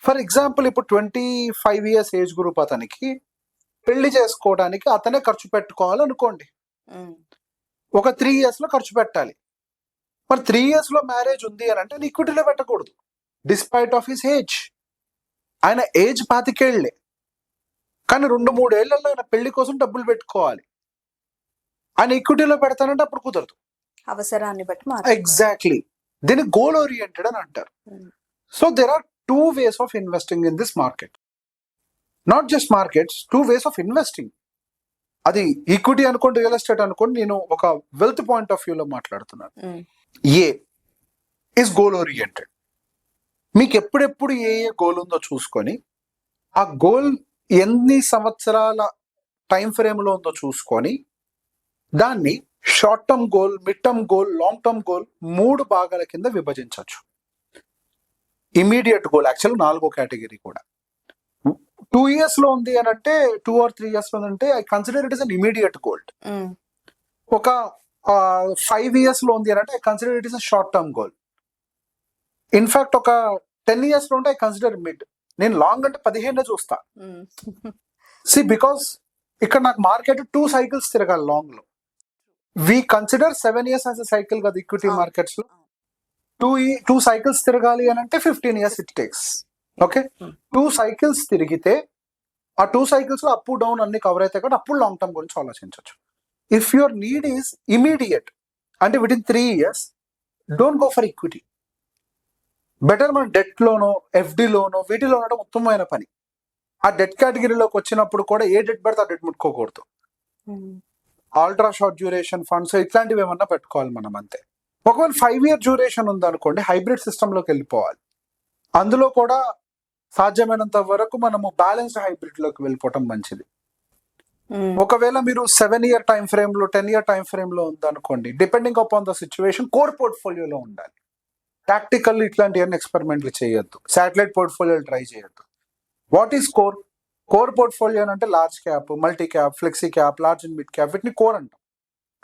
For example ఇప్పుడు 25 years age group అతనికి పెళ్లి చేసుకోవడానికి అతనే ఖర్చు పెట్టుకోవాలనుకోండి. ఒక 3 years లో ఖర్చు పెట్టాలి. మరి 3 years లో మ్యారేజ్ ఉంది అని అంటే ఈక్విటీలో పెట్టకూడదు. Despite of his age. ఆయన ఏజ్ 25 ఏళ్లే, కానీ 2-3 ఏళ్లలో ఆయన పెళ్లి కోసం డబ్బులు పెట్టుకోవాలి. ఆయన ఈక్విటీలో పెడతానంటే అప్పుడు కుదరదు. అవసరాన్ని బట్టి ఎగ్జాక్ట్లీ. దీన్ని గోల్ ఓరియంటెడ్ అని అంటారు. So there are 2 ways of investing in this market. Not just markets, 2 ways of investing. అది ఈక్విటీ అనుకోండి, రియల్ ఎస్టేట్ అనుకోండి, నేను ఒక వెల్త్ పాయింట్ ఆఫ్ వ్యూలో మాట్లాడుతున్నాను. ఏ ఇస్ గోల్ ఓరియంటెడ్. మీకు ఎప్పుడెప్పుడు ఏ గోల్ ఉందో చూసుకొని ఆ గోల్ ఎన్ని సంవత్సరాల టైం ఫ్రేమ్లో ఉందో చూసుకొని దాన్ని short term goal, mid term goal, long term goal 3 భాగాల కింద విభజించవచ్చు. ఇమీడియట్ గోల్ యాక్చువల్ 4వ కేటగిరీ కూడా. 2 years లో ఉంది అని అంటే 2 or 3 years లో అంటే I consider it is an immediate goal. ఒక 5 years లో ఉంది అని అంటే I consider it is a short term goal. In fact ఒక 10 years లో ఉంటే ఐ కన్సిడర్ మిడ్. నేను లాంగ్ అంటే 15 చూస్తా. బికాస్ ఇక్కడ నాకు మార్కెట్ 2 cycles తిరగాలి లాంగ్ లో. We consider 7 years as a cycle కదా ఈక్విటీ మార్కెట్స్ లో. 2 cycles తిరగాలి అని అంటే 15 years it takes. Okay, 2 cycles తిరిగితే ఆ 2 cycles లో అప్ డౌన్ అన్ని కవర్ అవుతాయి కాబట్టి అప్పుడు లాంగ్ టర్మ్ గురించి ఆలోచించవచ్చు. If your need is immediate అంటే within 3 years, don't go for equity. Better మన డెట్ లోనో, ఎఫ్డి లోనో, వీటిలో ఉండడం ఉత్తమమైన పని. ఆ డెట్ కేటగిరీలోకి వచ్చినప్పుడు కూడా ఏ డెట్ పడితే ఆ డెట్ ముట్టుకోకూడదు. అల్ట్రా షార్ట్ డ్యూరేషన్ ఫండ్స్ ఇట్లాంటివి ఏమన్నా పెట్టుకోవాలి మనం, అంతే. ఒకవేళ 5 year డ్యూరేషన్ ఉందనుకోండి, హైబ్రిడ్ సిస్టంలోకి వెళ్ళిపోవాలి. అందులో కూడా సాధ్యమైనంత వరకు మనము బ్యాలెన్స్డ్ హైబ్రిడ్ లోకి వెళ్ళిపోవటం మంచిది. ఒకవేళ మీరు 7 year టైం ఫ్రేమ్ లో, 10 year టైం ఫ్రేమ్ లో ఉందనుకోండి, depending upon the situation core పోర్ట్ఫోలియోలో ఉండాలి. టాక్టికల్ ఇట్లాంటివన్నీ ఎక్స్పెరిమెంట్లు చేయొద్దు. శాటిలైట్ పోర్ట్ఫోలియోలు ట్రై చేయొద్దు. What is core? Core portfolio అంటే large cap, multi cap, flexi cap, large and mid cap, వీటిని కోర్ అంటాం.